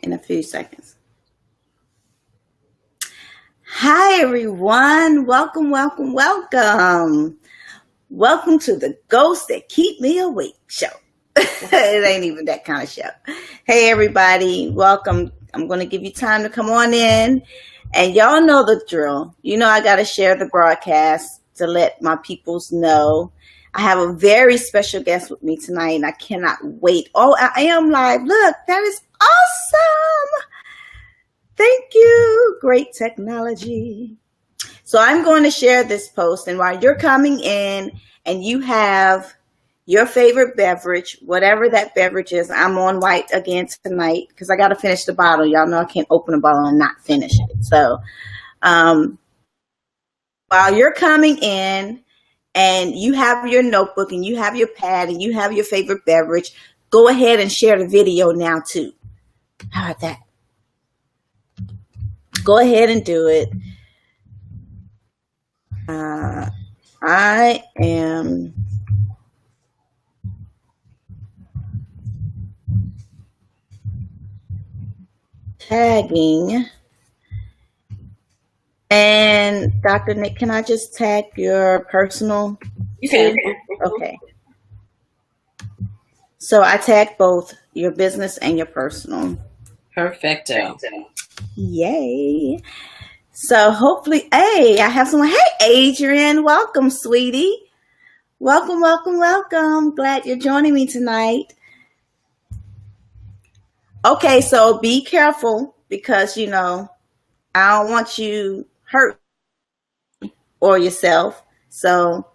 in a few seconds. Hi, everyone. Welcome, welcome, welcome. Welcome to the Ghosts That Keep Me Awake show. It ain't even that kind of show. Hey, everybody. Welcome. I'm going to give you time to come on in. And y'all know the drill. You know I got to share the broadcast to let my peoples know. I have a very special guest with me tonight, and I cannot wait. Oh, I am live. Look, that is awesome. Thank you. Great technology. So I'm going to share this post, and while you're coming in and you have your favorite beverage, whatever that beverage is, I'm on white again tonight because I got to finish the bottle. Y'all know I can't open a bottle and not finish it. So while you're coming in and you have your notebook and you have your pad and you have your favorite beverage, go ahead and share the video now too. How about that? Go ahead and do it. I am tagging. And Dr. Nick, can I just tag your personal? You can. Okay. So I tagged both your business and your personal. Perfecto. Yay. So hopefully, hey, I have someone. Hey, Adrian, welcome, sweetie. Welcome, welcome, welcome. Glad you're joining me tonight. Okay, so be careful because, you know, I don't want you hurt or yourself. So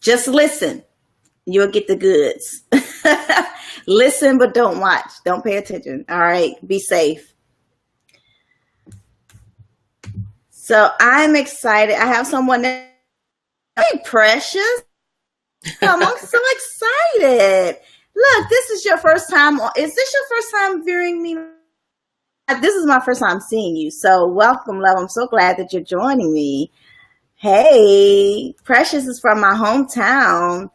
just listen. You'll get the goods. Listen, but don't watch. Don't pay attention. All right. Be safe. So I'm excited. I have someone that, hey, Precious. I'm so excited. Look, this is your first time. Is this your first time viewing me? This is my first time seeing you. So welcome, love. I'm so glad that you're joining me. Hey, Precious is from my hometown.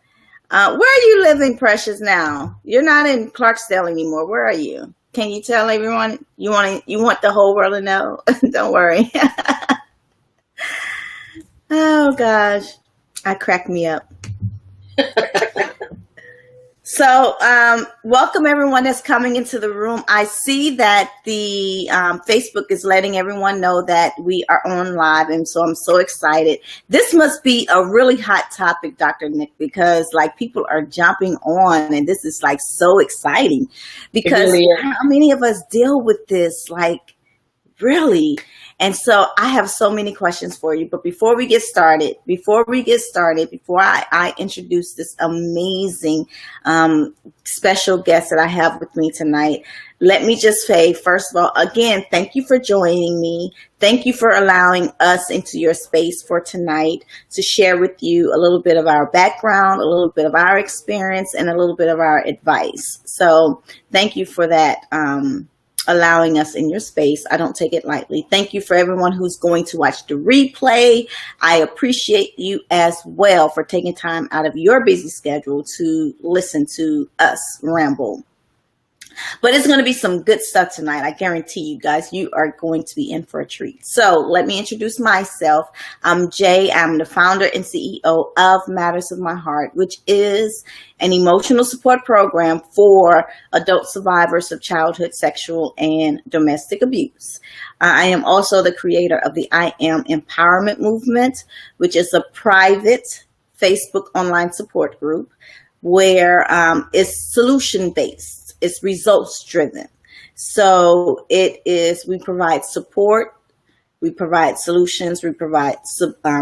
Where are you living, Precious, now? You're not in Clarksdale anymore. Where are you? Can you tell everyone? You want the whole world to know? Don't worry. Oh, gosh. I cracked me up. So welcome everyone that's coming into the room. I see that the Facebook is letting everyone know that we are on live, and so I'm so excited. This must be a really hot topic, Dr. Nick, because like people are jumping on, and this is like so exciting because really how many of us deal with this, like really? And so I have so many questions for you. But before I introduce this amazing special guest that I have with me tonight, let me just say, first of all, again, thank you for joining me. Thank you for allowing us into your space for tonight to share with you a little bit of our background, a little bit of our experience, and a little bit of our advice. So thank you for that. Allowing us in your space. I don't take it lightly. Thank you for everyone who's going to watch the replay. I appreciate you as well for taking time out of your busy schedule to listen to us ramble. But it's going to be some good stuff tonight. I guarantee you guys, you are going to be in for a treat. So let me introduce myself. I'm Jay. I'm the founder and CEO of Matters of My Heart, which is an emotional support program for adult survivors of childhood sexual and domestic abuse. I am also the creator of the I Am Empowerment Movement, which is a private Facebook online support group where it's solution-based. It's results driven. So we provide support, we provide solutions, we provide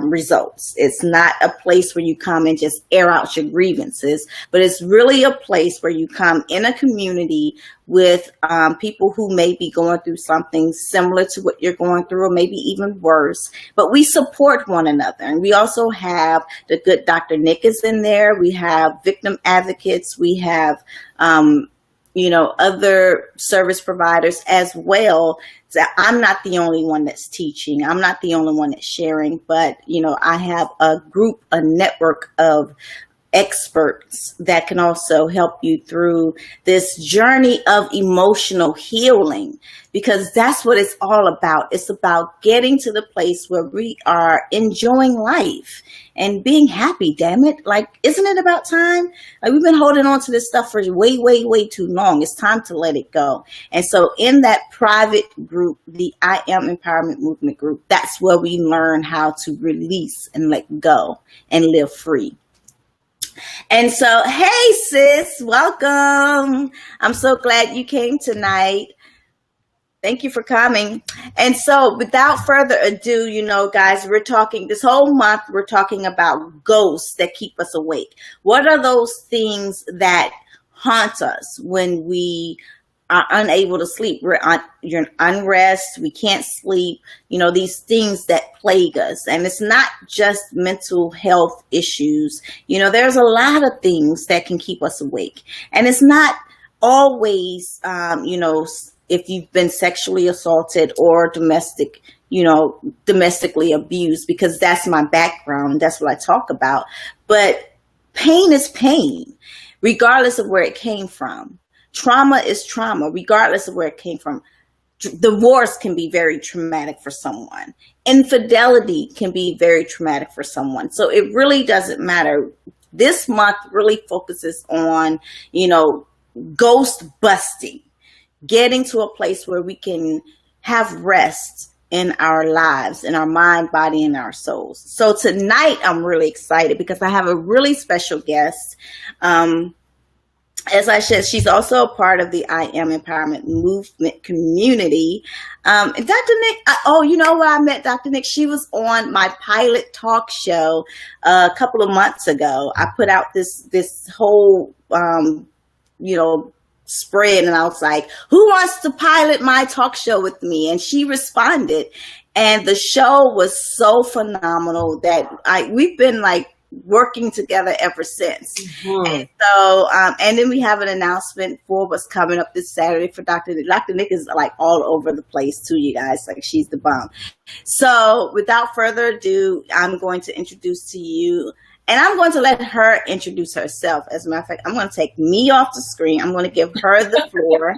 results. It's not a place where you come and just air out your grievances, but it's really a place where you come in a community with people who may be going through something similar to what you're going through, or maybe even worse, but we support one another. And we also have the good Dr. Nick is in there. We have victim advocates. We have other service providers as well. So I'm not the only one that's teaching. I'm not the only one that's sharing, but, I have a group, a network of experts that can also help you through this journey of emotional healing, because that's what it's all about. It's about getting to the place where we are enjoying life and being happy, damn it. Like, isn't it about time? Like, we've been holding on to this stuff for way, way, way too long. It's time to let it go. And so in that private group, the I Am Empowerment Movement group, that's where we learn how to release and let go and live free. And so, hey, sis, welcome. I'm so glad you came tonight. Thank you for coming. And so without further ado, guys, we're talking this whole month, we're talking about ghosts that keep us awake. What are those things that haunt us when we are unable to sleep? You're unrest, we can't sleep, these things that plague us. And it's not just mental health issues. There's a lot of things that can keep us awake. And it's not always, if you've been sexually assaulted or domestically abused, because that's my background. That's what I talk about. But pain is pain, regardless of where it came from. Trauma is trauma, regardless of where it came from. Divorce can be very traumatic for someone. Infidelity can be very traumatic for someone. So it really doesn't matter. This month really focuses on, ghost busting. Getting to a place where we can have rest in our lives, in our mind, body, and our souls. So tonight, I'm really excited because I have a really special guest. As I said, she's also a part of the I Am Empowerment Movement community. And Dr. Nick, you know where I met Dr. Nick? She was on my pilot talk show a couple of months ago. I put out this whole, spread, and I was like, who wants to pilot my talk show with me? And she responded, and the show was so phenomenal that we've been like working together ever since. Mm-hmm. And so and then we have an announcement for what's coming up this Saturday for Dr. Nick. Dr. Nick is like all over the place too, you guys. Like, she's the bomb. So without further ado, I'm going to introduce to you, and I'm going to let her introduce herself. As a matter of fact, I'm going to take me off the screen. I'm going to give her the floor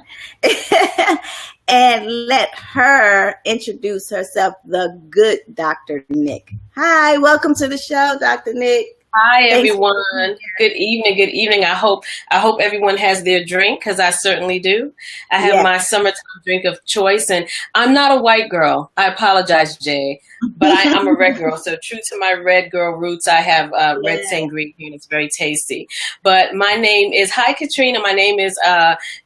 and let her introduce herself, the good Dr. Nick. Hi, welcome to the show, Dr. Nick. Hi, everyone. Good evening. Good evening. I hope everyone has their drink, because I certainly do. I have my summertime drink of choice, and I'm not a white girl. I apologize, Jay, but I'm a red girl. So true to my red girl roots, I have red sangria here, and it's very tasty. But my name is, hi, Katrina. My name is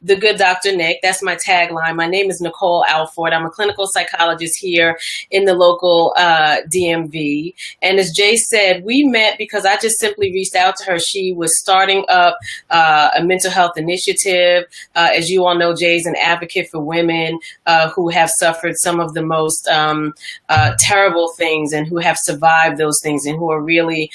the good Dr. Nick. That's my tagline. My name is Nicole Alford. I'm a clinical psychologist here in the local DMV. And as Jay said, we met because I just simply reached out to her. She was starting up a mental health initiative. As you all know, Jay's an advocate for women who have suffered some of the most terrible things, and who have survived those things, and who are really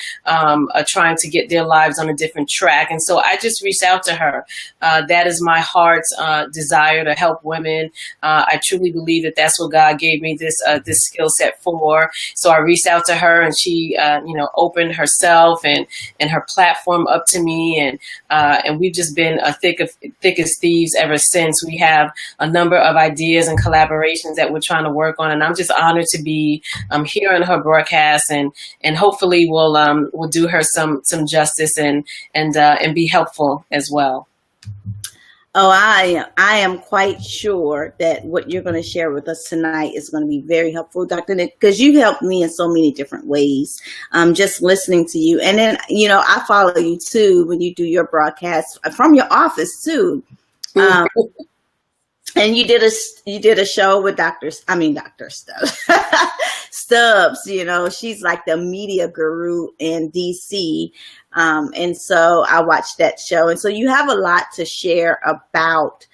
trying to get their lives on a different track. And so I just reached out to her. That is my heart's desire, to help women. I truly believe that that's what God gave me this skill set for. So I reached out to her, and she opened herself and her platform up to me, and we've just been thick as thieves ever since. We have a number of ideas and collaborations that we're trying to work on, and I'm just honored to be here on her broadcast, and hopefully we'll do her some justice and be helpful as well. Oh, I am quite sure that what you're going to share with us tonight is going to be very helpful, Dr. Nick, because you helped me in so many different ways. Just listening to you. And then, I follow you too when you do your broadcast from your office too. And you did a show with Dr. Stubbs. Stubbs, she's like the media guru in DC. And so I watched that show. And so you have a lot to share about,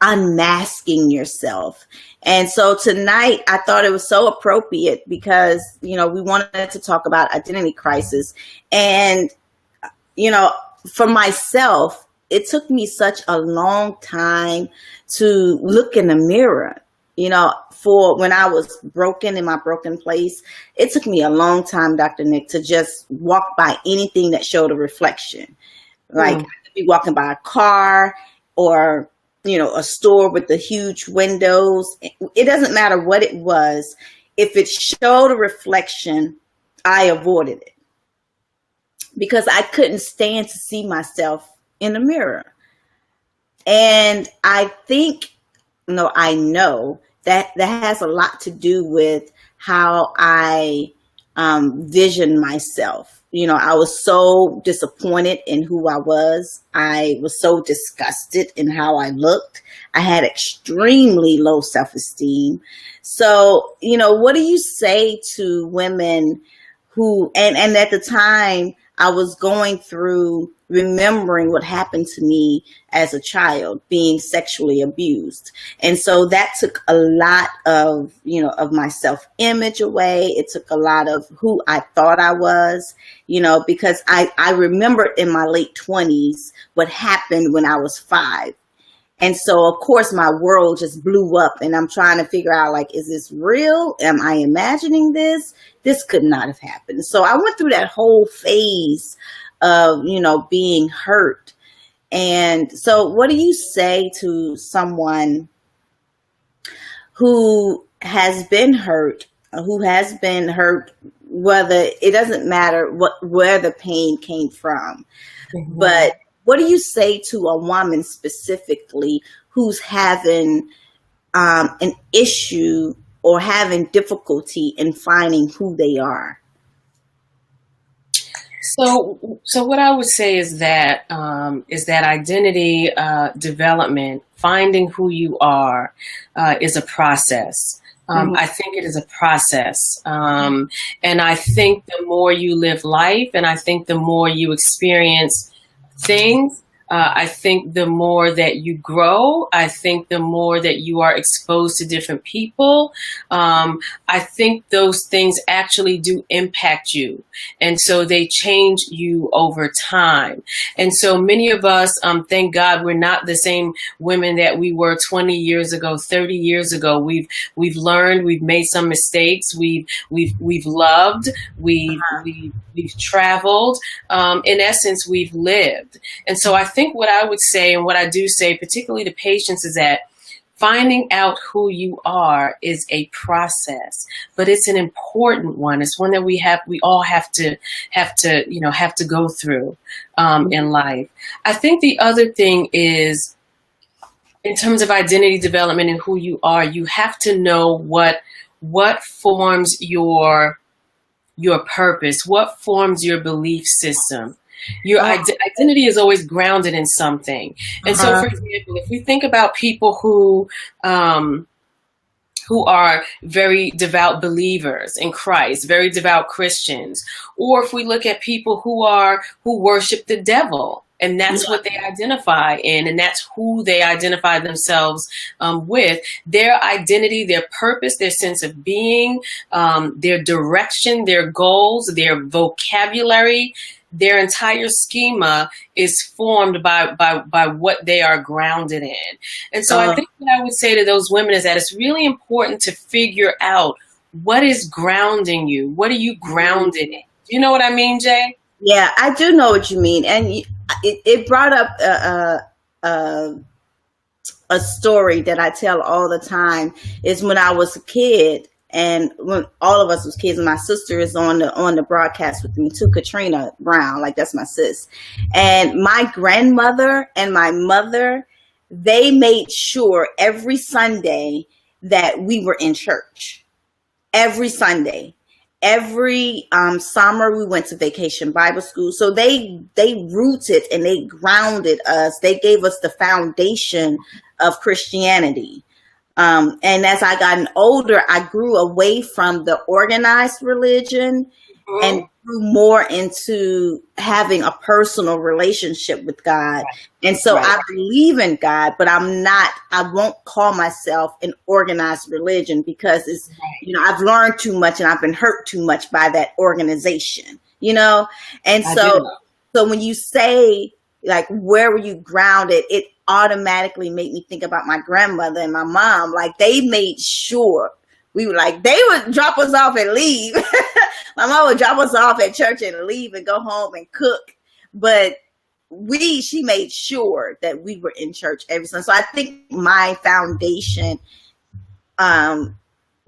unmasking yourself. And so tonight I thought it was so appropriate because, we wanted to talk about identity crisis. And, for myself, it took me such a long time to look in the mirror, For when I was broken in my broken place, it took me a long time, Dr. Nick, to just walk by anything that showed a reflection. Like I could be walking by a car or, a store with the huge windows. It doesn't matter what it was. If it showed a reflection, I avoided it because I couldn't stand to see myself in the mirror. And I think, I know that has a lot to do with how I vision myself. I was so disappointed in who I was. I was so disgusted in how I looked. I had extremely low self-esteem. So, what do you say to women who, and at the time I was going through remembering what happened to me as a child, being sexually abused. And so that took a lot of, of my self-image away. It took a lot of who I thought I was, because I remembered in my late 20s what happened when I was 5. And so, of course, my world just blew up and I'm trying to figure out, like, is this real? Am I imagining this? This could not have happened. So I went through that whole phase of, being hurt. And so what do you say to someone who has been hurt, whether it doesn't matter where the pain came from, but what do you say to a woman specifically who's having an issue or having difficulty in finding who they are? So what I would say is that identity development, finding who you are, is a process. I think it is a process. And I think the more you live life and I think the more you experience things, I think the more that you grow, I think the more that you are exposed to different people, I think those things actually do impact you. And so they change you over time. And so many of us, thank God we're not the same women that we were 20 years ago, 30 years ago. We've learned, we've made some mistakes, we've loved, we've traveled. In essence, we've lived. And so I think what I would say and what I do say, particularly to patients, is that finding out who you are is a process, but it's an important one. It's one that we all have to go through in life. I think the other thing is, in terms of identity development and who you are, you have to know what forms your purpose, what forms your belief system. Your identity is always grounded in something. And so, for example, if we think about people who are very devout believers in Christ, very devout Christians, or if we look at people who worship the devil, and that's what they identify in, and that's who they identify themselves with. Their identity, their purpose, their sense of being, their direction, their goals, their vocabulary, their entire schema is formed by what they are grounded in. And so I think what I would say to those women is that it's really important to figure out what is grounding you. What are you grounded in? Do you know what I mean, Jay? Yeah, I do know what you mean. And it brought up a story that I tell all the time. Is when I was a kid, and when all of us was kids, and my sister is on the broadcast with me too, Katrina Brown, like that's my sis. And my grandmother and my mother, they made sure every Sunday that we were in church. Every Sunday. Every summer we went to vacation Bible school. So they rooted and they grounded us. They gave us the foundation of Christianity. And as I got older, I grew away from the organized religion and grew more into having a personal relationship with God. And so I believe in God, but I won't call myself an organized religion because it's, I've learned too much and I've been hurt too much by that organization, And so when you say like, where were you grounded? It automatically made me think about my grandmother and my mom. Like, they made sure we were like, they would drop us off and leave. My mom would drop us off at church and leave and go home and cook. But she made sure that we were in church every Sunday. So I think my foundation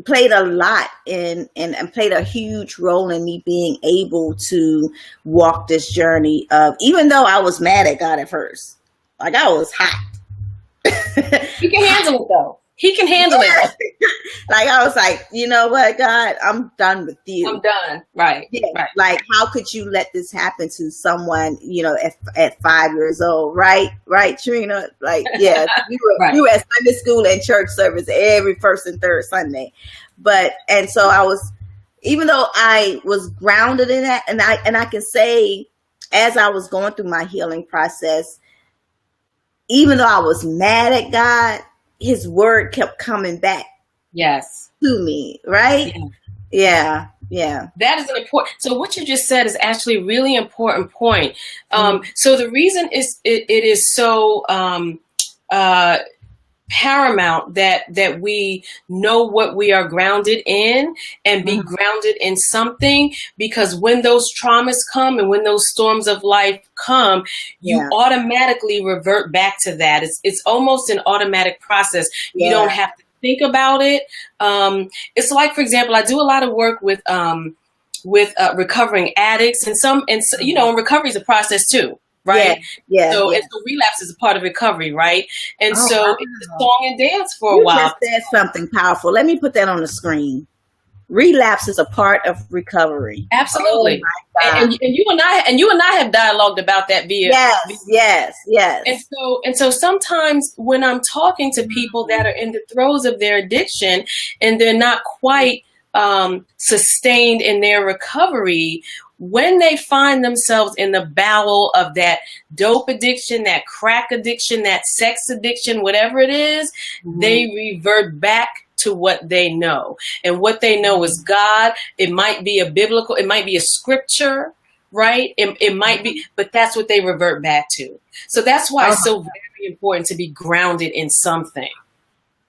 played a lot and played a huge role in me being able to walk this journey of, even though I was mad at God at first, like I was hot. He can handle it though. He can handle it. Like, I was like, you know what, God, I'm done with you. I'm done. Right. Yeah. Right. Like, how could you let this happen to someone, you know, at 5 years old? Right, Trina? Like, yeah, we were at Sunday school and church service every first and third Sunday. And so I was, even though I was grounded in that, and I can say, as I was going through my healing process, even though I was mad at God, his word kept coming back. Yes. To me, right? Yeah. That is an important. So what you just said is actually a really important point. So the reason it is so paramount that we know what we are grounded in and be grounded in something, because when those traumas come and when those storms of life come, you automatically revert back to that. It's almost an automatic process. You don't have to think about it. It's like, for example, I do a lot of work with recovering addicts, and you know, recovery is a process too. Right. So relapse is a part of recovery, right? And it's a song and dance for a while. You just said something powerful. Let me put that on the screen. Relapse is a part of recovery. Absolutely. And you and I have dialogued about that via. Yes. And so sometimes when I'm talking to people that are in the throes of their addiction and they're not quite sustained in their recovery, when they find themselves in the bowel of that dope addiction, that crack addiction, that sex addiction, whatever it is, they revert back to what they know. And what they know is God. It might be it might be a scripture, right? It might be, but that's what they revert back to. So that's why it's so very important to be grounded in something.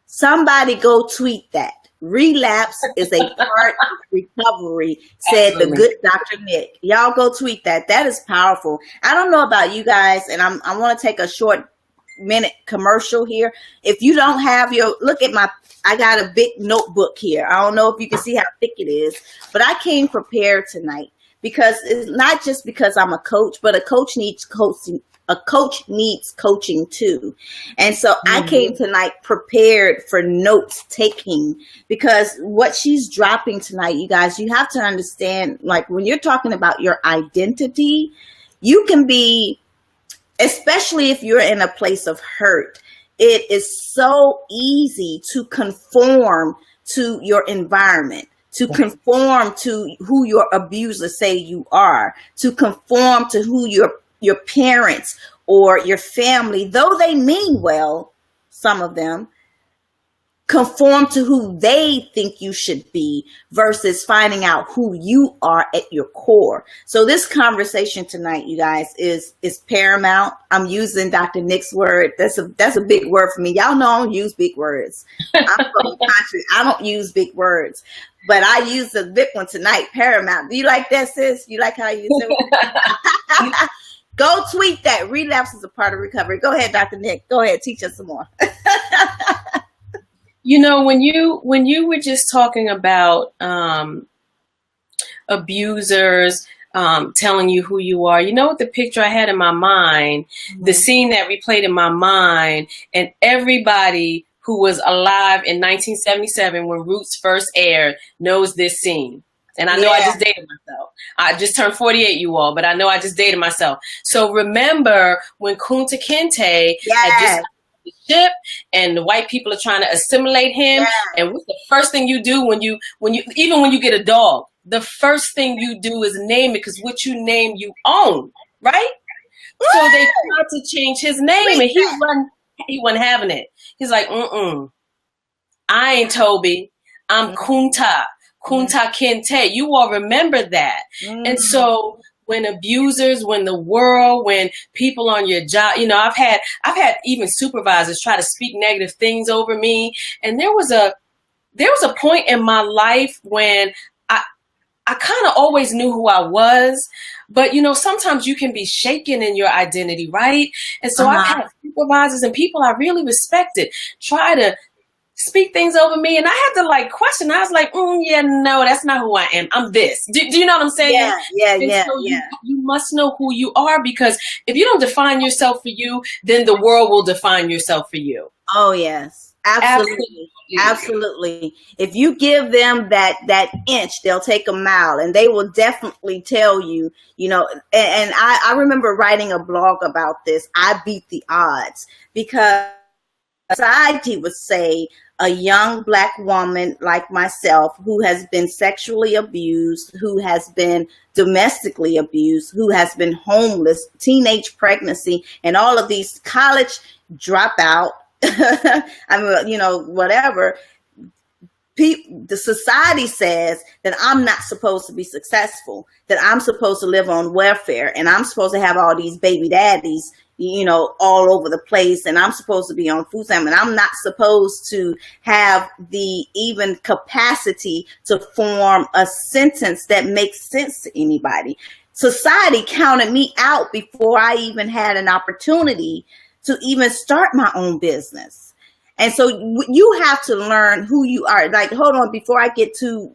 Somebody go tweet that. Relapse is a part of recovery, said the good Dr. Nick. Y'all go tweet that. That is powerful. I don't know about you guys, and I want to take a short minute commercial here. If you don't have look at I got a big notebook here. I don't know if you can see how thick it is, but I came prepared tonight, because it's not just because I'm a coach, but a coach needs coaching. A coach needs coaching too. And so I came tonight prepared for notes taking, because what she's dropping tonight, you guys, you have to understand, like, when you're talking about your identity, you can be, especially if you're in a place of hurt, it is so easy to conform to your environment, to conform to who your abusers say you are, to conform to who your parents or your family, though they mean well, some of them, conform to who they think you should be, versus finding out who you are at your core. So this conversation tonight, you guys, is paramount. I'm using Dr. Nick's word. That's a big word for me. Y'all know I don't use big words. I'm from the country. I don't use big words. But I use the big one tonight, paramount. Do you like that, sis? You like how I use it? Go tweet that. Relapse is a part of recovery. Go ahead, Dr. Nick. Go ahead. Teach us some more. You know, when you were just talking about abusers telling you who you are, you know what the picture I had in my mind, the scene that replayed in my mind, and everybody who was alive in 1977 when Roots first aired knows this scene. And I know I just dated myself. I just turned 48, you all, but I know I just dated myself. So remember when Kunta Kinte had just the ship and the white people are trying to assimilate him. And what's the first thing you do when you even when you get a dog? The first thing you do is name it, because what you name you own, right? So they tried to change his name, and he wasn't having it. He's like, I ain't Toby. I'm Kunta Kinte. You all remember that. And so when abusers, when the world, when people on your job, I've had even supervisors try to speak negative things over me. And there was a point in my life when I kind of always knew who I was, but sometimes you can be shaken in your identity, right? And so I've had supervisors and people I really respected try to speak things over me, and I had to question. I was like, yeah, no, that's not who I am. I'm this. Do you know what I'm saying? Yeah. You must know who you are, because if you don't define yourself for you, then the world will define yourself for you. Oh, yes. Absolutely. If you give them that inch, they'll take a mile, and they will definitely tell you, and I remember writing a blog about this. I beat the odds, because society would say a young Black woman like myself, who has been sexually abused, who has been domestically abused, who has been homeless, teenage pregnancy, and all of these college dropout, I mean, whatever. The society says that I'm not supposed to be successful, that I'm supposed to live on welfare, and I'm supposed to have all these baby daddies, all over the place, and I'm supposed to be on food stamps, and I'm not supposed to have the even capacity to form a sentence that makes sense to anybody. Society counted me out before I even had an opportunity to even start my own business. And so you have to learn who you are. Like, hold on, before I get to,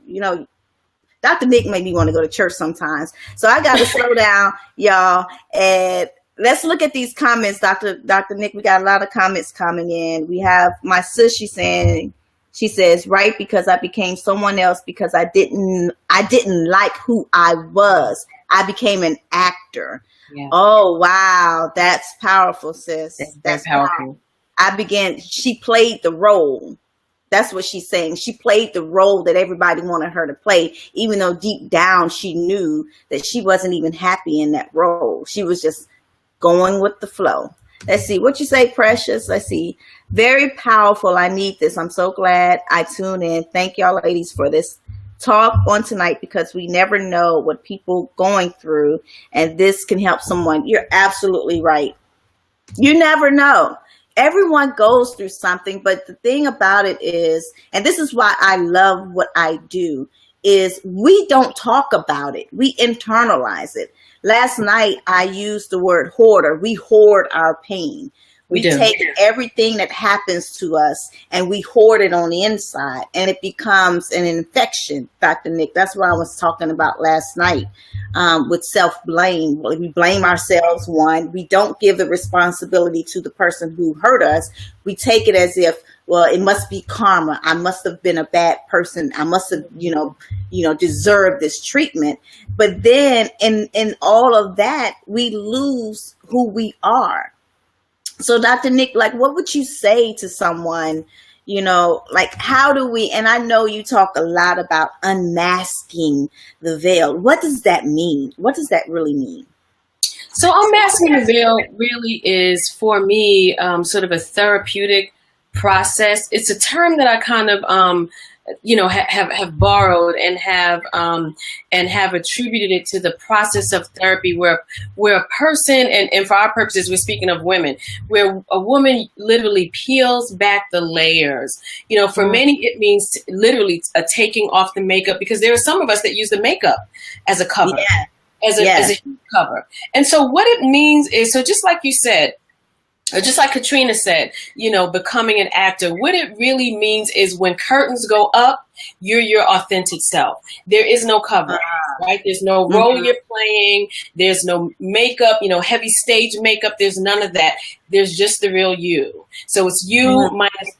Dr. Nick made me want to go to church sometimes. So I got to slow down, y'all. And let's look at these comments, Dr. Nick. We got a lot of comments coming in. We have my sis, she says, right, because I became someone else because I didn't like who I was. I became an actor. Yeah. Oh, wow. That's powerful, sis. That's powerful. She played the role. That's what she's saying. She played the role that everybody wanted her to play, even though deep down she knew that she wasn't even happy in that role. She was just going with the flow. Let's see. What you say, Precious? Let's see. Very powerful. I need this. I'm so glad I tuned in. Thank y'all ladies for this talk on tonight, because we never know what people going through, and this can help someone. You're absolutely right. You never know. Everyone goes through something, but the thing about it is, and this is why I love what I do, is we don't talk about it. We internalize it. Last night, I used the word hoarder. We hoard our pain. We take everything that happens to us and we hoard it on the inside, and it becomes an infection, Dr. Nick. That's what I was talking about last night with self-blame. We blame ourselves, one. We don't give the responsibility to the person who hurt us. We take it as if, well, it must be karma. I must have been a bad person. I must have, deserved this treatment. But then in all of that, we lose who we are. So Dr. Nick, what would you say to someone, how do we, and I know you talk a lot about unmasking the veil. What does that mean? What does that really mean? So unmasking the veil really is, for me, sort of a therapeutic process. It's a term that I kind of, have borrowed and have attributed it to the process of therapy where a person, and for our purposes, we're speaking of women, where a woman literally peels back the layers. For many, it means literally taking off the makeup, because there are some of us that use the makeup as a cover, as a cover. And so what it means is, so just like you said, or just like Katrina said, becoming an actor, what it really means is when curtains go up, you're your authentic self. There is no cover, right? There's no role you're playing. There's no makeup, heavy stage makeup. There's none of that. There's just the real you. So it's you minus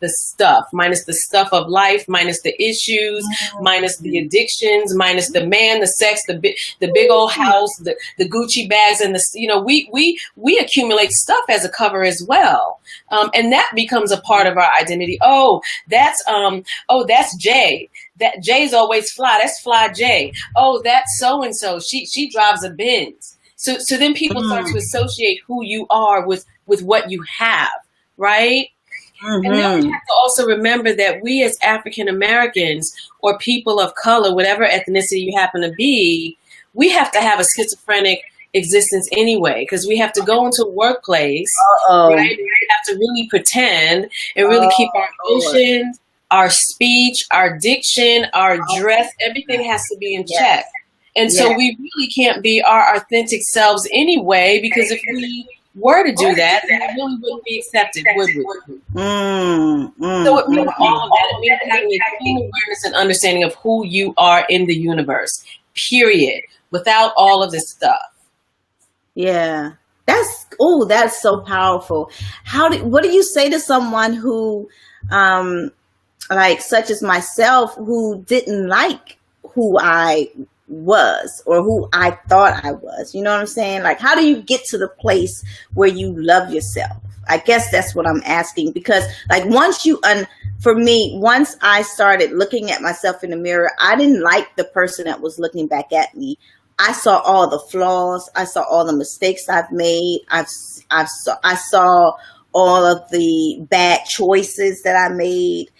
the stuff of life, minus the issues, minus the addictions, minus the man, the sex, the big old house, the Gucci bags, and we accumulate stuff as a cover as well, and that becomes a part of our identity. Oh, that's Jay. That Jay's always fly. That's Fly Jay. Oh, that's so and so. She drives a Benz. So then people start to associate who you are with what you have, right? And then we have to also remember that we as African Americans or people of color, whatever ethnicity you happen to be, we have to have a schizophrenic existence anyway, because we have to go into a workplace, right? We have to really pretend and really keep our emotions, our speech, our diction, our dress, everything has to be in check. And so we really can't be our authentic selves anyway, because if we were to do that, then it really wouldn't be accepted, would we? So it means all of that. It means having a keen awareness and understanding of who you are in the universe, period, without all of this stuff. Yeah. That's so powerful. What do you say to someone who, like, such as myself, who didn't like who I was or who I thought I was? You know what I'm saying? Like, how do you get to the place where you love yourself? I guess that's what I'm asking, because like once I started looking at myself in the mirror, I didn't like the person that was looking back at me. I saw all the flaws. I saw all the mistakes I've made. I saw all of the bad choices that I made.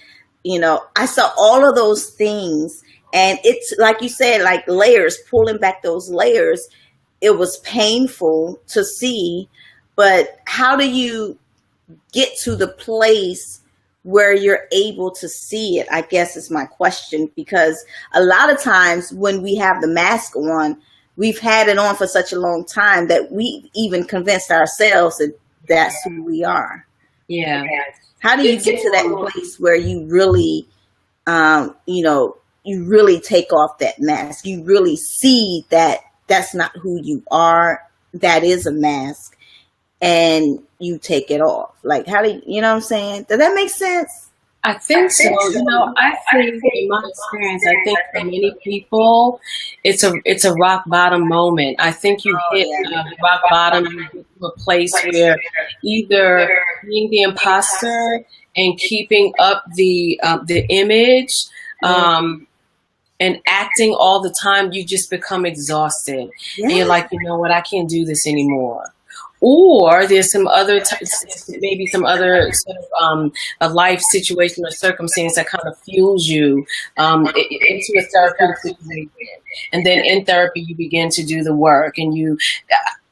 You know, I saw all of those things. And it's like you said, like layers, pulling back those layers. It was painful to see, but how do you get to the place where you're able to see it, I guess is my question, because a lot of times when we have the mask on, we've had it on for such a long time that we even convinced ourselves that that's who we are. Yeah. How do you get to that place where you really, you really take off that mask? You really see that that's not who you are. That is a mask. And you take it off. Like, how do you know what I'm saying? Does that make sense? I think so. I think in my experience, I think for many people, it's a rock bottom moment. I think you hit rock bottom, you get to a place where either being the imposter and keeping up the image, and acting all the time, you just become exhausted. And you're like, you know what, I can't do this anymore. Or there's some other, maybe some other sort of a life situation or circumstance that kind of fuels you into a therapeutic situation. And then in therapy, you begin to do the work. And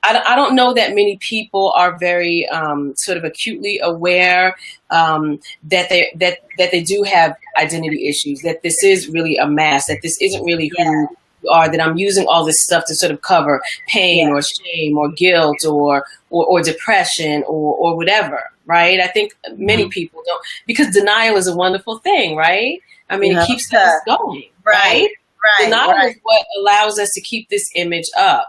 I don't know that many people are very sort of acutely aware that they do have identity issues, that this is really a mask, that this isn't really who you are, that I'm using all this stuff to sort of cover pain or shame or guilt or depression or whatever, right? I think many people don't, because denial is a wonderful thing, right? I mean, it keeps us going, right? Denial is what allows us to keep this image up.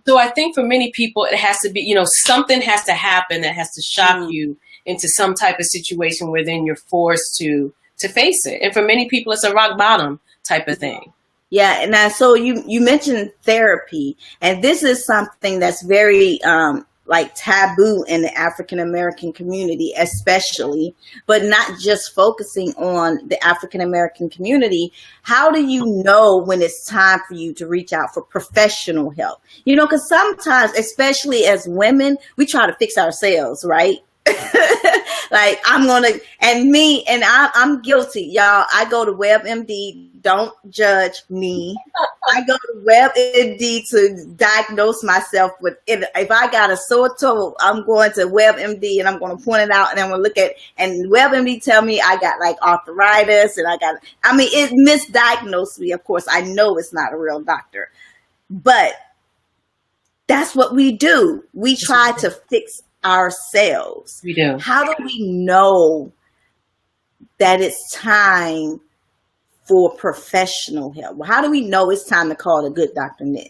So I think for many people, it has to be, something has to happen that has to shock you into some type of situation where then you're forced to face it. And for many people, it's a rock bottom type of thing. Yeah. And so you mentioned therapy, and this is something that's very like taboo in the African American community, especially, but not just focusing on the African American community. How do you know when it's time for you to reach out for professional help? Because sometimes, especially as women, we try to fix ourselves, right? Like I'm guilty, y'all. I go to WebMD. Don't judge me. I go to WebMD to diagnose myself with it. If I got a sore toe, I'm going to WebMD and I'm going to point it out, and I'm going to look at, and WebMD tell me I got like arthritis, and it misdiagnosed me. Of course, I know it's not a real doctor, but that's what we do. We try to fix ourselves. We do. How do we know that it's time for professional help? How do we know it's time to call a good Dr. Knit?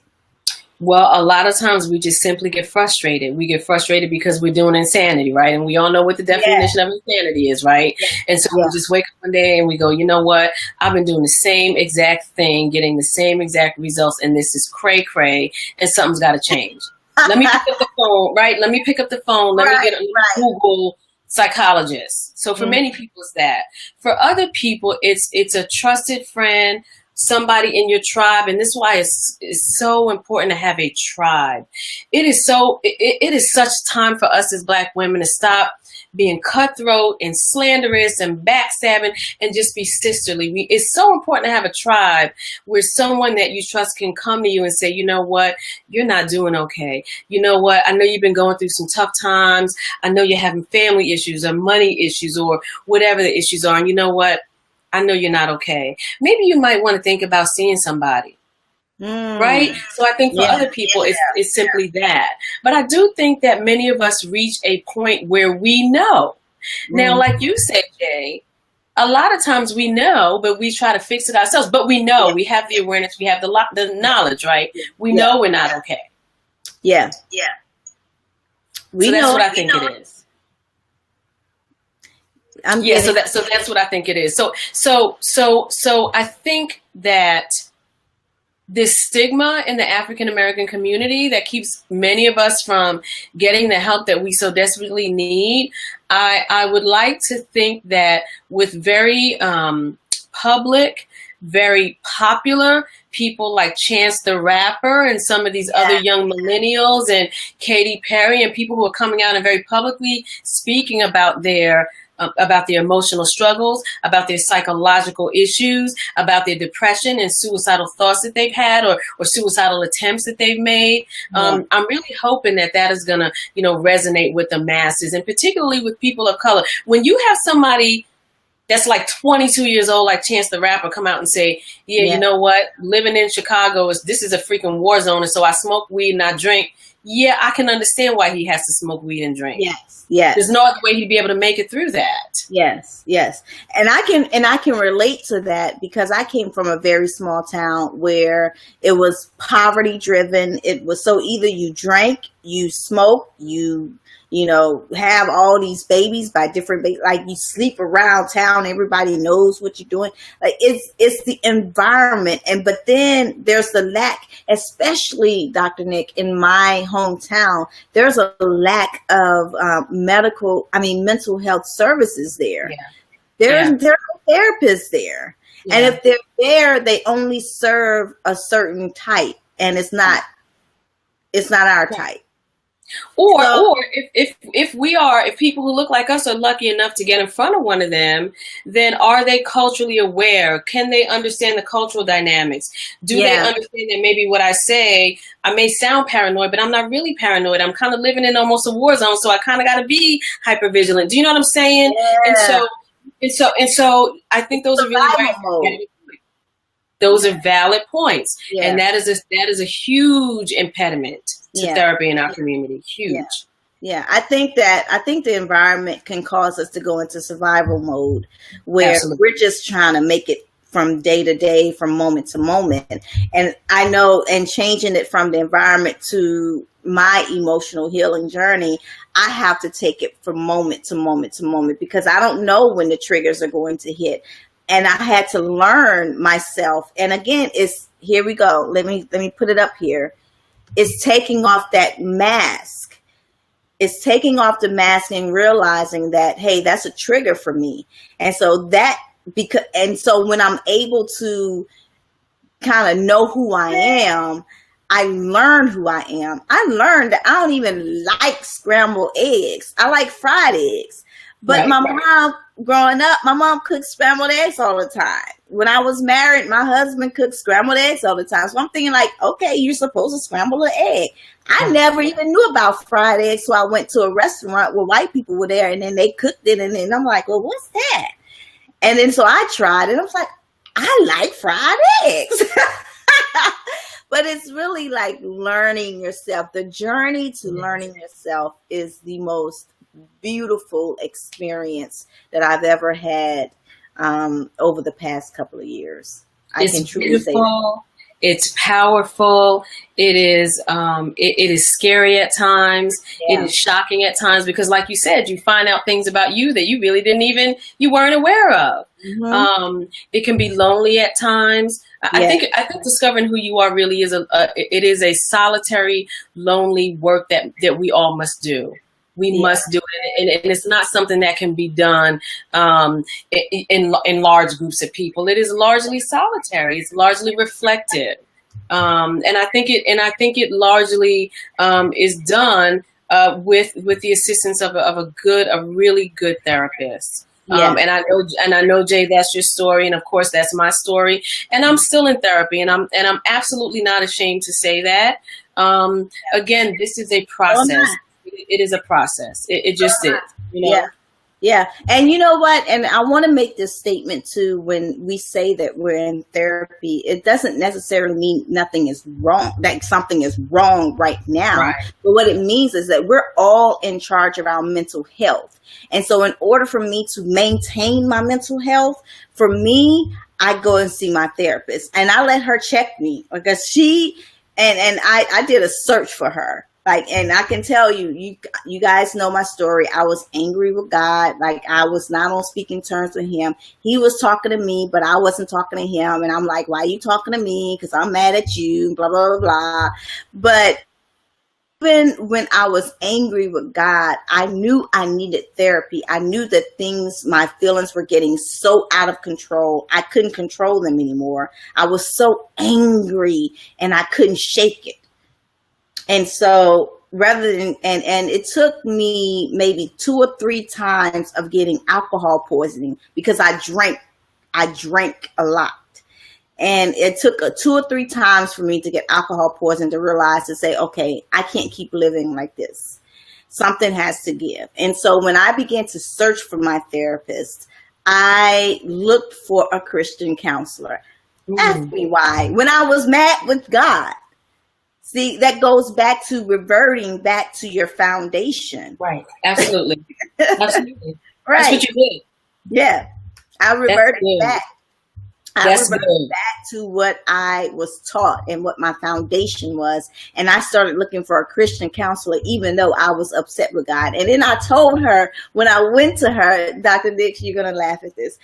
Well, a lot of times we just simply get frustrated. We get frustrated because we're doing insanity, right? And we all know what the definition of insanity is, right? And so we just wake up one day and we go, you know what? I've been doing the same exact thing, getting the same exact results, and this is cray-cray, and something's got to change. Let me pick up the phone, right? Let me pick up the phone. Let me get a Google psychologist. So for many people, it's that. For other people, it's a trusted friend, somebody in your tribe. And this is why it's so important to have a tribe. It is such time for us as Black women to stop being cutthroat and slanderous and backstabbing, and just be sisterly. It's so important to have a tribe where someone that you trust can come to you and say, you know what, you're not doing okay. You know what, I know you've been going through some tough times. I know you're having family issues or money issues or whatever the issues are. And you know what, I know you're not okay. Maybe you might want to think about seeing somebody. Right? So I think for other people, it's simply that. But I do think that many of us reach a point where we know. Now, like you said, Jay, a lot of times we know, but we try to fix it ourselves. But we know, we have the awareness, we have the knowledge, right? We know we're not okay. Yeah. So that's what I think it is. So that's what I think it is. So I think that this stigma in the African American community that keeps many of us from getting the help that we so desperately need. I would like to think that with very public, very popular people like Chance the Rapper and some of these other young millennials and Katy Perry and people who are coming out and very publicly speaking about their emotional struggles, about their psychological issues, about their depression and suicidal thoughts that they've had or suicidal attempts that they've made. I'm really hoping that is going to, resonate with the masses and particularly with people of color. When you have somebody that's like 22 years old, like Chance the Rapper, come out and say, you know what, living in Chicago this is a freaking war zone. And so I smoke weed and I drink. Yeah, I can understand why he has to smoke weed and drink. Yes. There's no other way he'd be able to make it through that. Yes. And I can relate to that because I came from a very small town where it was poverty driven. It was so either you drank, you smoke, you have all these babies by different like you sleep around town, everybody knows what you're doing. Like it's the environment. But then there's the lack, especially Dr. Nick, in my hometown, there's a lack of mental health services there. There are no therapists there. And if they're there, they only serve a certain type and it's not our type. Or if people who look like us are lucky enough to get in front of one of them, then are they culturally aware? Can they understand the cultural dynamics? Do they understand that maybe what I say, I may sound paranoid, but I'm not really paranoid. I'm kind of living in almost a war zone, so I kind of got to be hyper vigilant. Do you know what I'm saying? Yeah. And so I think those are really those are valid points, and that is a huge impediment to therapy in our community. Huge. Yeah, I think the environment can cause us to go into survival mode where we're just trying to make it from day to day, from moment to moment. And I know, and changing it from the environment to my emotional healing journey, I have to take it from moment to moment to moment because I don't know when the triggers are going to hit. And I had to learn myself. And again, here we go. Let me put it up here. It's taking off that mask. It's taking off the mask and realizing that, hey, that's a trigger for me. And so so when I'm able to kind of know who I am, I learn who I am. I learned that I don't even like scrambled eggs. I like fried eggs. But mom, growing up, my mom cooked scrambled eggs all the time. When I was married, my husband cooked scrambled eggs all the time. So I'm thinking like, okay, you're supposed to scramble an egg. I never even knew about fried eggs. So I went to a restaurant where white people were there and then they cooked it. And then I'm like, well, what's that? And then so I tried it. I was like, I like fried eggs. But it's really like learning yourself. The journey to learning yourself is the most beautiful experience that I've ever had over the past couple of years. I can truly say that. It's powerful. It is scary at times. Yeah. It is shocking at times because, like you said, you find out things about you that you really you weren't aware of. Mm-hmm. It can be lonely at times. I think discovering who you are really is it is a solitary, lonely work that we all must do. We must do it, and it's not something that can be done in large groups of people. It is largely solitary. It's largely reflective, and I think it largely is done with the assistance of a really good therapist. Yeah. And I know, Jay, that's your story, and of course that's my story. And I'm still in therapy, and I'm absolutely not ashamed to say that. Again, this is a process. It is a process. It just is. You know? Yeah. Yeah. And you know what? And I want to make this statement too. When we say that we're in therapy, it doesn't necessarily mean nothing is wrong, like something is wrong right now. Right. But what it means is that we're all in charge of our mental health. And so in order for me to maintain my mental health, for me, I go and see my therapist and I let her check me because I did a search for her. Like, and I can tell you guys know my story. I was angry with God. Like, I was not on speaking terms with him. He was talking to me, but I wasn't talking to him. And I'm like, why are you talking to me? Because I'm mad at you, blah, blah, blah, blah. But even when I was angry with God, I knew I needed therapy. I knew that my feelings were getting so out of control. I couldn't control them anymore. I was so angry and I couldn't shake it. And so and it took me maybe 2 or 3 times of getting alcohol poisoning because I drank a lot. And it took 2 or 3 times for me to get alcohol poisoning to realize to say, okay, I can't keep living like this. Something has to give. And so when I began to search for my therapist, I looked for a Christian counselor. Ask me why. When I was mad with God. See, that goes back to reverting back to your foundation. Right. Absolutely. Absolutely. Right. That's what you did. Yeah. I reverted back. I That's reverted good. back to what I was taught and what my foundation was. And I started looking for a Christian counselor, even though I was upset with God. And then I told her, when I went to her, Dr. Nix, you're going to laugh at this.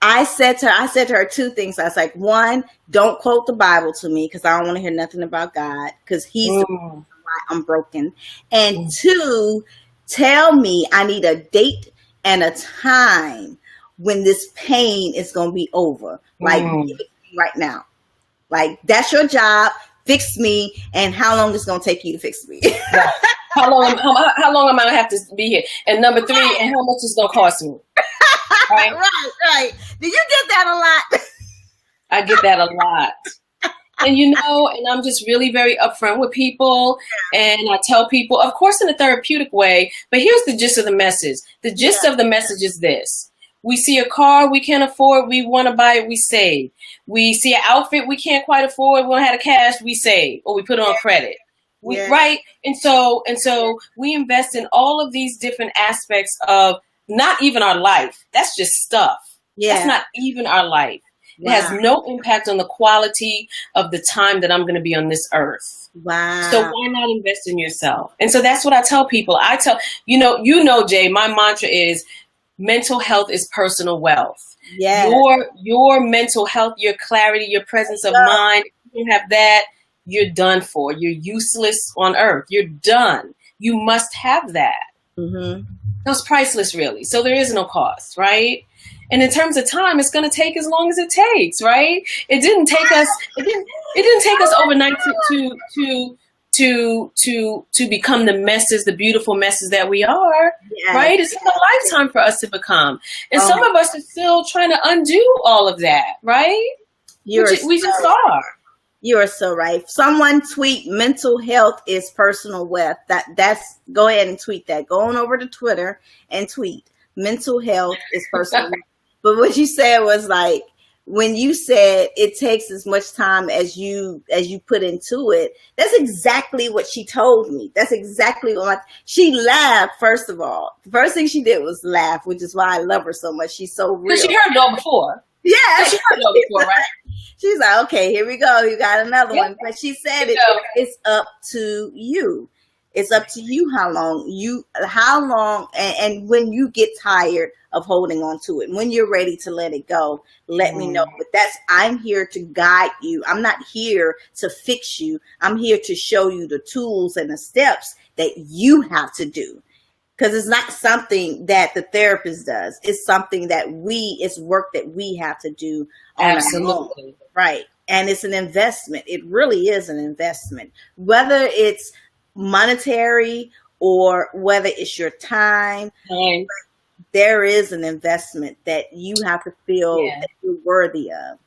I said to her 2 things. I was like, 1, don't quote the Bible to me because I don't want to hear nothing about God because he's the reason why I'm broken. And 2, tell me I need a date and a time when this pain is going to be over. Like, give it to me right now. Like, that's your job. Fix me. And how long is it going to take you to fix me? Right. How long am I going to have to be here? And number 3, and how much is it going to cost me? Right? Right. Do you get that a lot? I get that a lot. And and I'm just really very upfront with people. And I tell people, of course, in a therapeutic way, but here's the gist of the message. The gist of the message is this. We see a car we can't afford, we want to buy it, we save. We see an outfit we can't quite afford, we don't have the cash, we save, or we put it on credit. Right? And so we invest in all of these different aspects of not even our life. That's just stuff. Yeah. That's not even our life. Wow. It has no impact on the quality of the time that I'm going to be on this earth. Wow. So why not invest in yourself? And so that's what I tell people. I tell, Jay, my mantra is mental health is personal wealth. Yeah. Your mental health, your clarity, your presence of mind, if you don't have that, you're done for. You're useless on earth. You're done. You must have that. Mm-hmm. It's priceless, really. So there is no cost, right? And in terms of time, it's going to take as long as it takes, right? It didn't take us. It didn't take us overnight to become the beautiful messes that we are, right? It's a lifetime for us to become, and some of us are still trying to undo all of that, right? We just are. You are so right. Someone tweet mental health is personal wealth. That's go ahead and tweet that. Go on over to Twitter and tweet mental health is personal wealth. But what you said was like, when you said it takes as much time as you put into it, that's exactly what she told me. That's exactly what she laughed. First of all, the first thing she did was laugh, which is why I love her so much. She's so real. Because she heard it all before. Yeah, she heard it all before, right? She's like, okay, here we go. You got another one. But she said it's up to you. It's up to you how long, and when you get tired of holding on to it, when you're ready to let it go, let me know. But I'm here to guide you. I'm not here to fix you. I'm here to show you the tools and the steps that you have to do. Because it's not something that the therapist does. It's something that it's work that we have to do on our own. Right. And it's an investment. It really is an investment. Whether it's monetary or whether it's your time, there is an investment that you have to feel that you're worthy of.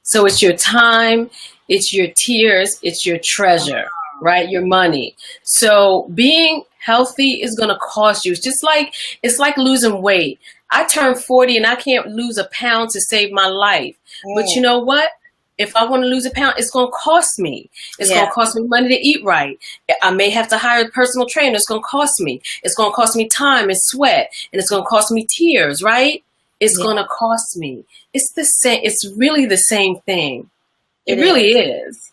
So it's your time, it's your tears, it's your treasure, right? Your money. So being healthy is going to cost you. It's like losing weight. I turned 40 and I can't lose a pound to save my life. But you know what? If I want to lose a pound, it's going to cost me. It's going to cost me money to eat right. I may have to hire a personal trainer. It's going to cost me. It's going to cost me time and sweat. And it's going to cost me tears, right? It's going to cost me. It's the same. It's really the same thing. It really is.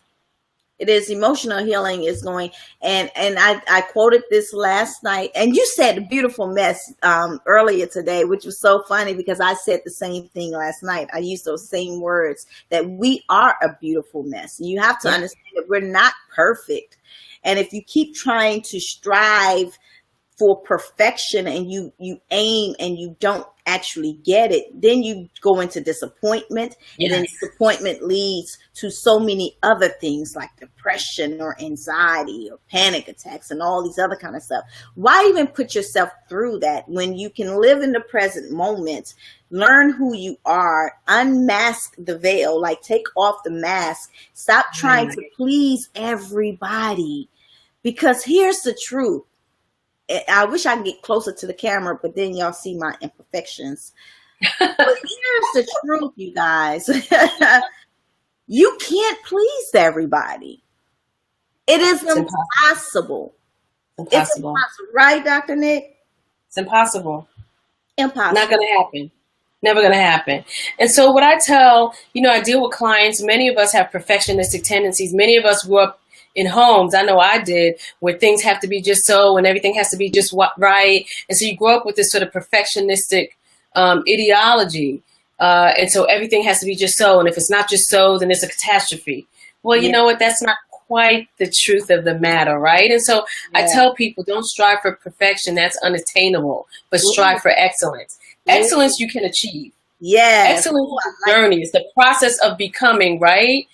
It is. Emotional healing is going, and I quoted this last night, and you said a beautiful mess earlier today, which was so funny because I said the same thing last night. I used those same words, that we are a beautiful mess. And you have to understand that we're not perfect. And if you keep trying to strive for perfection and you aim and you don't actually get it, then you go into disappointment. And then disappointment leads to so many other things like depression or anxiety or panic attacks and all these other kind of stuff. Why even put yourself through that when you can live in the present moment, learn who you are, unmask the veil, like take off the mask, stop trying to please everybody. Because here's the truth. I wish I could get closer to the camera, but then y'all see my imperfections. But here's the truth, you guys. You can't please everybody. It is impossible. It's impossible, right, Dr. Nick? It's impossible. Impossible. Not going to happen. Never going to happen. And so what I tell, I deal with clients. Many of us have perfectionistic tendencies. Many of us grew up in homes, I know I did, where things have to be just so and everything has to be just right. And so you grow up with this sort of perfectionistic ideology. And so everything has to be just so. And if it's not just so, then it's a catastrophe. Well, you know what? That's not quite the truth of the matter, right? And so I tell people, don't strive for perfection. That's unattainable. But strive for excellence. Excellence you can achieve. Excellence is a journey. It's the process of becoming, right?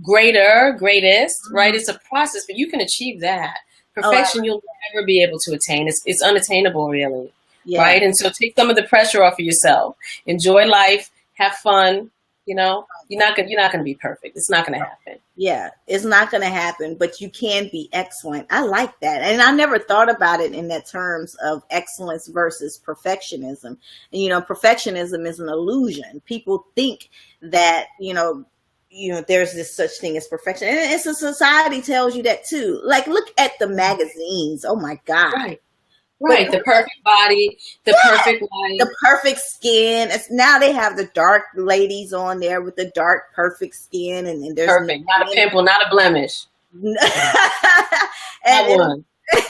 Greatest, right? It's a process, but you can achieve that. Perfection, you'll never be able to attain. It's unattainable, really, right? And so take some of the pressure off of yourself. Enjoy life, have fun. You're not gonna be perfect. It's not gonna happen. Yeah, it's not gonna happen, but you can be excellent. I like that, and I never thought about it in that terms of excellence versus perfectionism. And perfectionism is an illusion. People think that there's this such thing as perfection. And it's a society tells you that too. Like, look at the magazines. Oh my God. Right. The perfect body, the perfect life. The perfect skin. Now they have the dark ladies on there with the dark, perfect skin. And there's perfect. Not a pimple, not a blemish.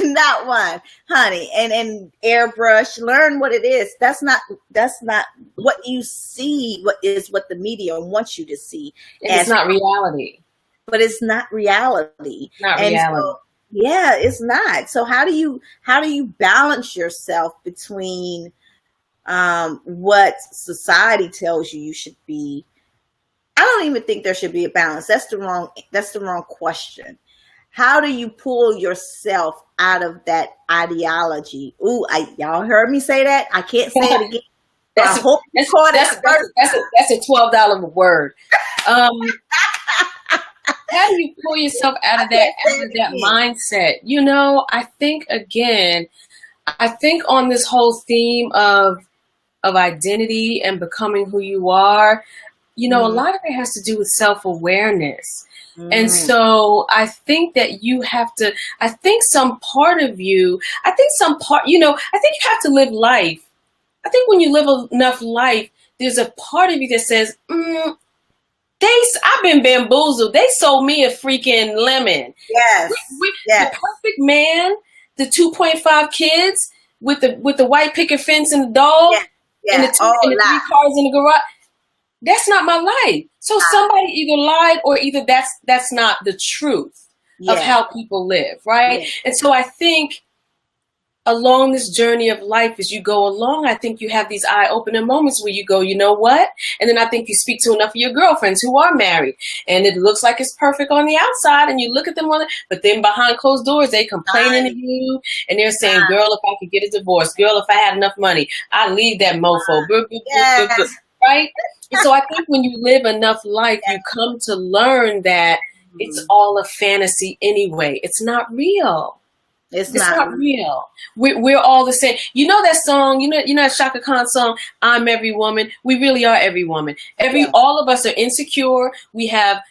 Not one, honey. And airbrush, learn what it is. That's not what you see, what the media wants you to see. It's not reality. But it's not reality. Not reality. So, it's not. So how do you balance yourself between what society tells you should be? I don't even think there should be a balance. That's the wrong question. How do you pull yourself out of that ideology? Ooh, y'all heard me say that? I can't say it again. That's a $12 word. How do you pull yourself out of that mindset? I think on this whole theme of identity and becoming who you are, a lot of it has to do with self-awareness. And so I think that you have to, I think you have to live life. I think when you live enough life, there's a part of you that says, I've been bamboozled. They sold me a freaking lemon. Yes. The perfect man, the 2.5 kids with the white picket fence and the dog and the 3 cars in the garage. That's not my life. So somebody either lied or either that's not the truth of how people live, right? Yeah. And so I think along this journey of life, as you go along, I think you have these eye-opening moments where you go, you know what? And then I think you speak to enough of your girlfriends who are married, and it looks like it's perfect on the outside, and you look at them but then behind closed doors, they complaining to you, and they're saying, girl, if I could get a divorce, girl, if I had enough money, I'd leave that mofo. Yes. Right? And so I think when you live enough life, you come to learn that it's all a fantasy anyway. It's not real. It's not real. We're all the same. You know that song, you know that Shaka Khan song, I'm Every Woman. We really are every woman. All of us are insecure. We have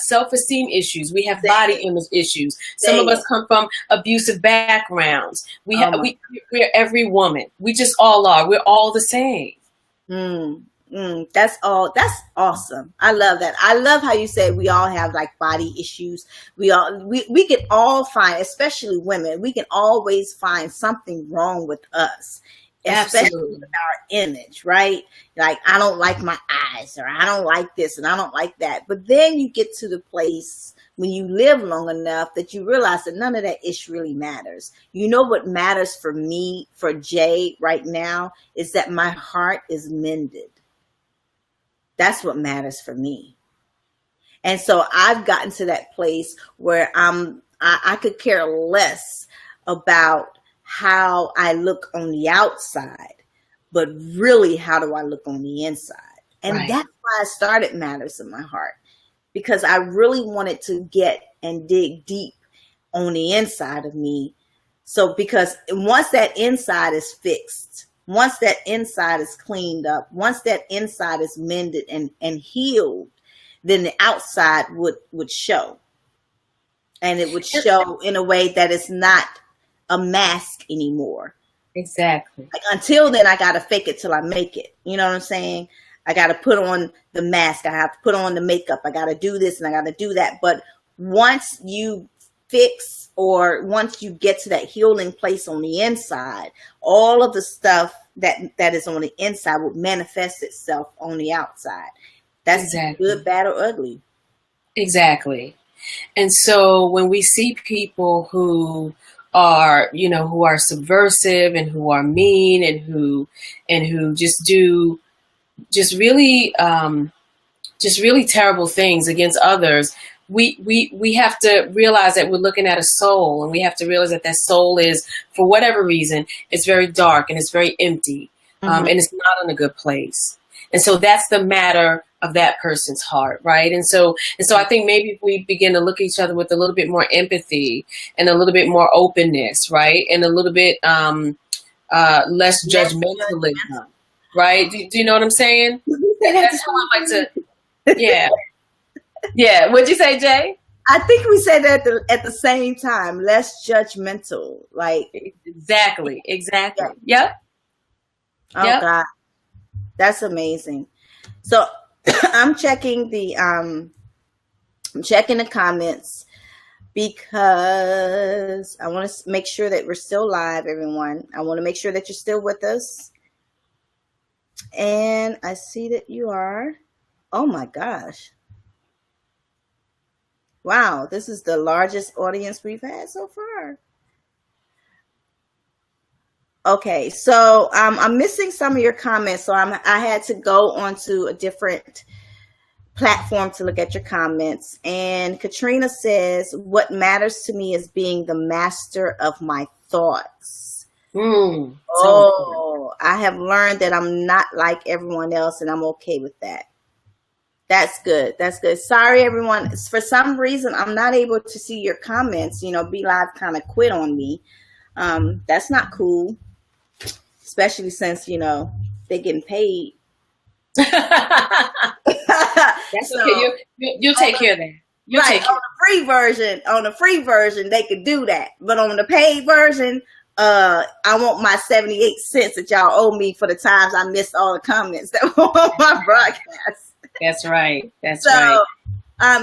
self-esteem issues. We have body image issues. Some of us come from abusive backgrounds. We're every woman. We just all are. We're all the same. That's awesome. I love that. I love how you said we all have like body issues. We can all find, especially women, we can always find something wrong with us, especially with our image, right? Like, I don't like my eyes, or I don't like this and I don't like that. But then you get to the place when you live long enough that you realize that none of that ish really matters. You know what matters for me, for Jay right now, is that my heart is mended. That's what matters for me. And so I've gotten to that place where I could care less about how I look on the outside, but really, how do I look on the inside? And that's why I started Matters in My Heart, because I really wanted to get and dig deep on the inside of me. So because once that inside is fixed, once that inside is cleaned up, once that inside is mended and healed, then the outside would show. And it would show in a way that it's not a mask anymore. Exactly. Like, until then, I got to fake it till I make it. You know what I'm saying? I got to put on the mask. I have to put on the makeup. I got to do this and I got to do that. But once you fix, or once you get to that healing place on the inside, all of the stuff that is on the inside will manifest itself on the outside. That's good, bad, or ugly. Exactly. And so when we see people who are, who are subversive and who are mean and who just do really terrible things against others, we have to realize that we're looking at a soul, and we have to realize that soul is, for whatever reason, it's very dark and it's very empty, and it's not in a good place. And so that's the matter of that person's heart, right? And so I think maybe if we begin to look at each other with a little bit more empathy and a little bit more openness, right, and a little bit less judgmentalism, right? Do you know what I'm saying? That's how I like to, yeah. Yeah. What'd you say, Jay? I think we said that at the same time, less judgmental. Like, exactly. Yep. Oh, yep. God. That's amazing. So I'm checking the comments because I want to make sure that we're still live, everyone. I want to make sure that you're still with us. And I see that you are. Oh my gosh. Wow, this is the largest audience we've had so far. Okay, so I'm missing some of your comments, so I had to go onto a different platform to look at your comments. And Katrina says, what matters to me is being the master of my thoughts. I have learned that I'm not like everyone else, and I'm okay with that. That's good. That's good. Sorry, everyone. For some reason, I'm not able to see your comments. Be Live kind of quit on me. That's not cool, especially since, they're getting paid. That's okay. You'll take care of that. On the free version, they could do that. But on the paid version, I want my 78 cents that y'all owe me for the times I missed all the comments that were on my broadcast. That's right. Right.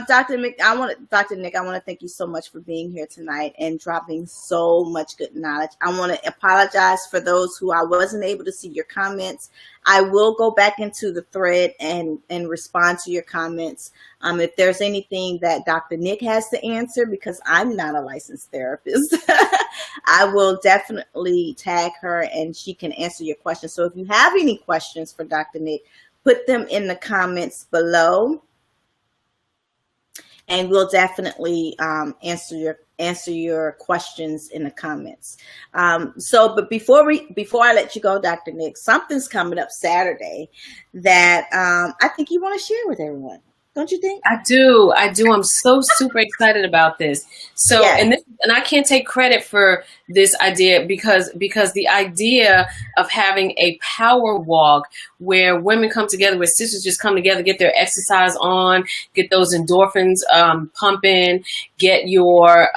Dr. Nick, I want to thank you so much for being here tonight and dropping so much good knowledge. I want to apologize for those who I wasn't able to see your comments. I will go back into the thread and respond to your comments. If there's anything that Dr. Nick has to answer, because I'm not a licensed therapist, I will definitely tag her and she can answer your questions. So if you have any questions for Dr. Nick, put them in the comments below, and we'll definitely answer your questions in the comments. But before I let you go, Dr. Nick, something's coming up Saturday that I think you want to share with everyone. Don't you think? I do. I'm so super excited about this. So, yes. and I can't take credit for this idea because the idea of having a power walk where women come together, where sisters just come together, get their exercise on, get those endorphins pumping, get your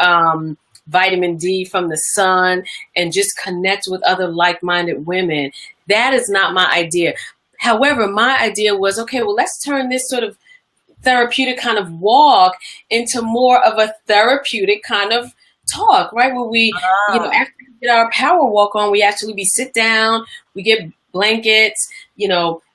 vitamin D from the sun, and just connect with other like-minded women. That is not my idea. However, my idea was, okay, well, let's turn this sort of therapeutic kind of walk into more of a therapeutic kind of talk, right? Where we, after we get our power walk on, we actually sit down, we get blankets,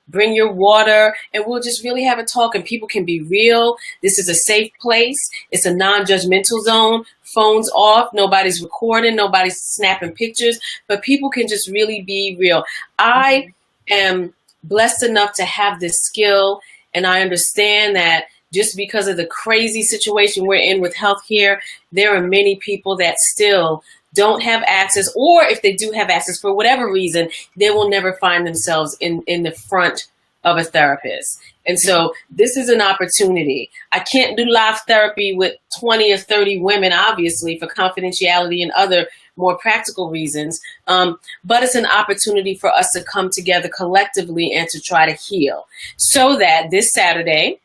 bring your water, and we'll just really have a talk, and people can be real. This is a safe place. It's a non-judgmental zone. Phones off. Nobody's recording. Nobody's snapping pictures, but people can just really be real. I am blessed enough to have this skill. And I understand that just because of the crazy situation we're in with healthcare, there are many people that still don't have access, or if they do have access for whatever reason, they will never find themselves in the front of a therapist. And so this is an opportunity. I can't do live therapy with 20 or 30 women, obviously, for confidentiality and other more practical reasons. But it's an opportunity for us to come together collectively and to try to heal. So that this Saturday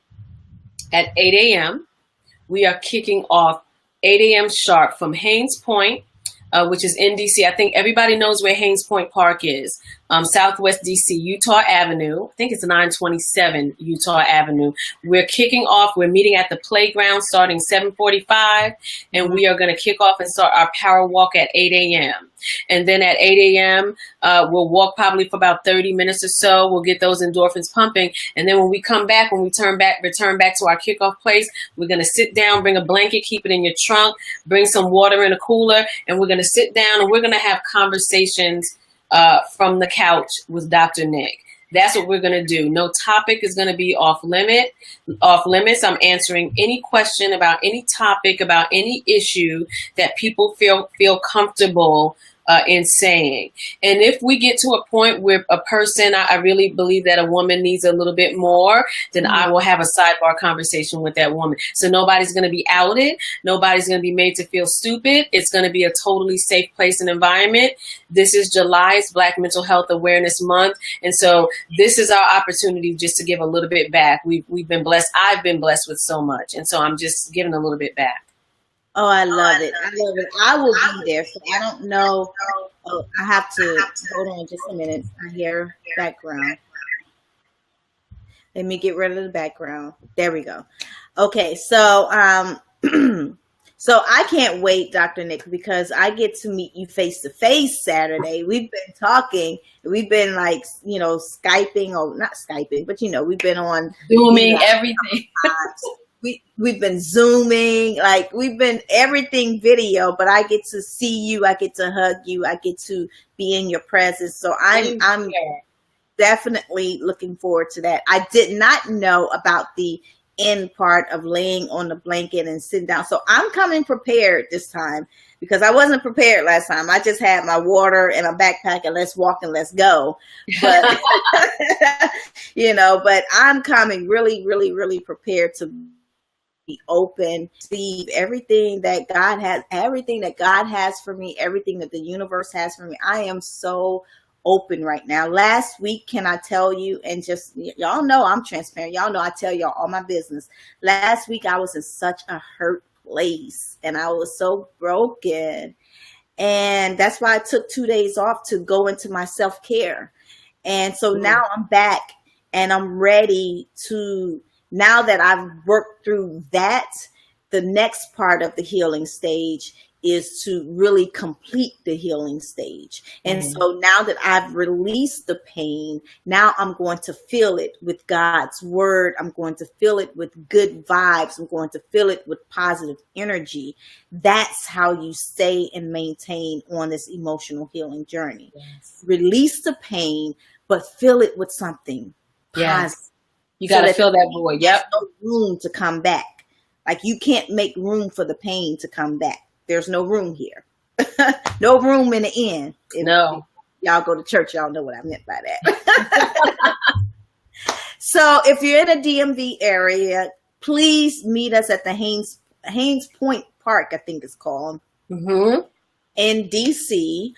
at 8 a.m., we are kicking off 8 a.m. sharp from Haynes Point, which is in DC. I think everybody knows where Haynes Point Park is. Southwest DC, Utah Avenue. I think it's 927 Utah Avenue. We're kicking off. We're meeting at the playground starting 7:45, and we are going to kick off and start our power walk at 8 a.m. And then at 8 a.m., we'll walk probably for about 30 minutes or so. We'll get those endorphins pumping. And then when we come back, return back to our kickoff place, we're going to sit down, bring a blanket, keep it in your trunk, bring some water in a cooler, and we're going to sit down and we're going to have conversations from the couch with Dr. Nick. That's what we're going to do. No topic is going to be off limits. I'm answering any question about any topic, about any issue that people feel comfortable in saying. And if we get to a point where a person, I really believe that a woman needs a little bit more, then I will have a sidebar conversation with that woman. So nobody's going to be outed. Nobody's going to be made to feel stupid. It's going to be a totally safe place and environment. This is July's Black Mental Health Awareness Month. And so this is our opportunity just to give a little bit back. We've been blessed. I've been blessed with so much. And so I'm just giving a little bit back. Oh, I love it. I love it. I will be there. So I don't know. Oh, I have to hold on just a minute. I hear background. Let me get rid of the background. There we go. Okay, so so I can't wait, Dr. Nick, because I get to meet you face to face Saturday. We've been talking. We've been Skyping, or not Skyping, but we've been on Zooming, everything. We've been Zooming, we've been everything video, but I get to see you, I get to hug you, I get to be in your presence. So I'm definitely looking forward to that. I did not know about the end part of laying on the blanket and sitting down. So I'm coming prepared this time because I wasn't prepared last time. I just had my water and a backpack and let's walk and let's go. But, but I'm coming really, really, really prepared to be open, receive everything that God has for me, everything that the universe has for me. I am so open right now. Last week, can I tell you, and just, y'all know I'm transparent. Y'all know I tell y'all all my business. Last week, I was in such a hurt place and I was so broken. And that's why I took 2 days off to go into my self-care. And so now I'm back and I'm ready to, now that I've worked through that, the next part of the healing stage is to really complete the healing stage. And so now that I've released the pain, now I'm going to fill it with God's word. I'm going to fill it with good vibes. I'm going to fill it with positive energy. That's how you stay and maintain on this emotional healing journey. Yes. Release the pain, but fill it with something positive. You got to fill that void. Yep. No room to come back. Like, you can't make room for the pain to come back. There's no room here. No room in the end. If y'all go to church, y'all know what I meant by that. So if you're in a DMV area, please meet us at the Haynes Point Park, I think it's called, in DC.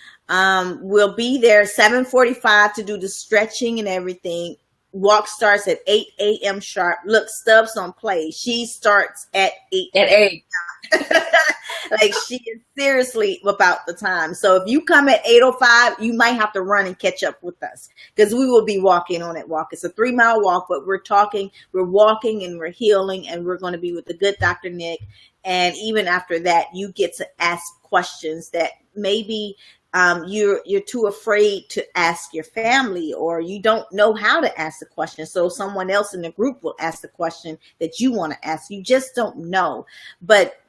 We'll be there 7:45 to do the stretching and everything. Walk starts at 8 a.m. sharp. Look, Stubbs don't play. She starts at 8. At 8. Like, she is seriously about the time. So if you come at 8:05, you might have to run and catch up with us, because we will be walking on that walk. It's a 3-mile walk, but we're walking and we're healing, and we're going to be with the good Dr. Nick. And even after that, you get to ask questions that maybe you're too afraid to ask your family, or you don't know how to ask the question. So someone else in the group will ask the question that you want to ask. You just don't know. But,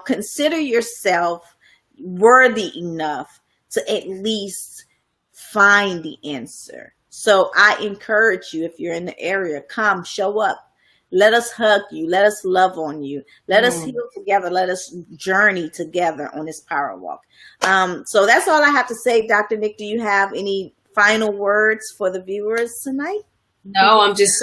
consider yourself worthy enough to at least find the answer. So I encourage you, if you're in the area, come, show up. Let us hug you. Let us love on you. Let us heal together. Let us journey together on this power walk. So that's all I have to say. Dr. Nick, do you have any final words for the viewers tonight? No, I'm just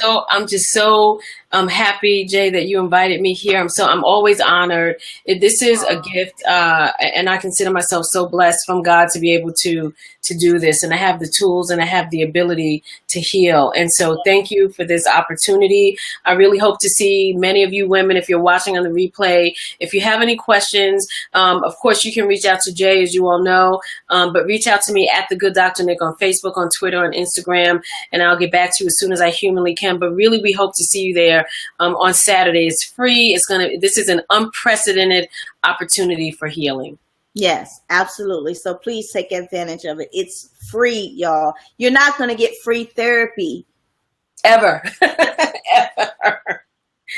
so happy, Jay, that you invited me here. I'm always honored. This is a gift, and I consider myself so blessed from God to be able to do this. And I have the tools and I have the ability to heal. And so thank you for this opportunity. I really hope to see many of you women, if you're watching on the replay. If you have any questions, of course, you can reach out to Jay, as you all know, but reach out to me at The Good Dr. Nick on Facebook, on Twitter, on Instagram, and I'll get back to you as soon as I humanly can. But really, we hope to see you there on Saturday. It's free. This is an unprecedented opportunity for healing. Yes, absolutely. So please take advantage of it. It's free, y'all. You're not going to get free therapy. Ever.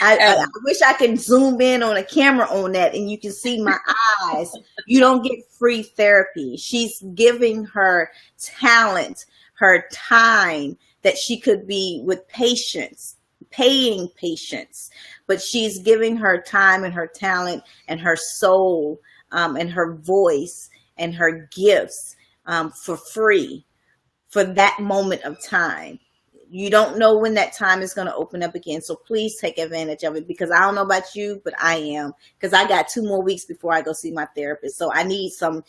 I wish I could zoom in on a camera on that and you can see my eyes. You don't get free therapy. She's giving her talent, her time, that she could be with patients, paying patients, but she's giving her time and her talent and her soul, and her voice and her gifts for free for that moment of time. You don't know when that time is going to open up again. So please take advantage of it, because I don't know about you, but I am, because I got 2 more weeks before I go see my therapist. So I need some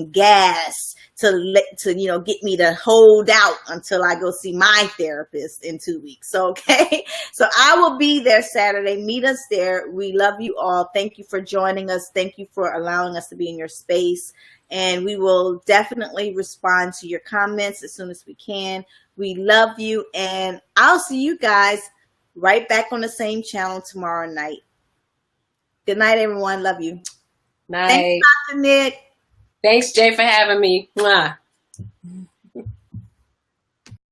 gas to get me to hold out until I go see my therapist in 2 weeks. So, okay. So I will be there Saturday. Meet us there. We love you all. Thank you for joining us. Thank you for allowing us to be in your space. And we will definitely respond to your comments as soon as we can. We love you, and I'll see you guys right back on the same channel tomorrow night. Good night, everyone. Love you. Night. Thanks, Dr. Nick. Thanks, Jay, for having me. Mwah.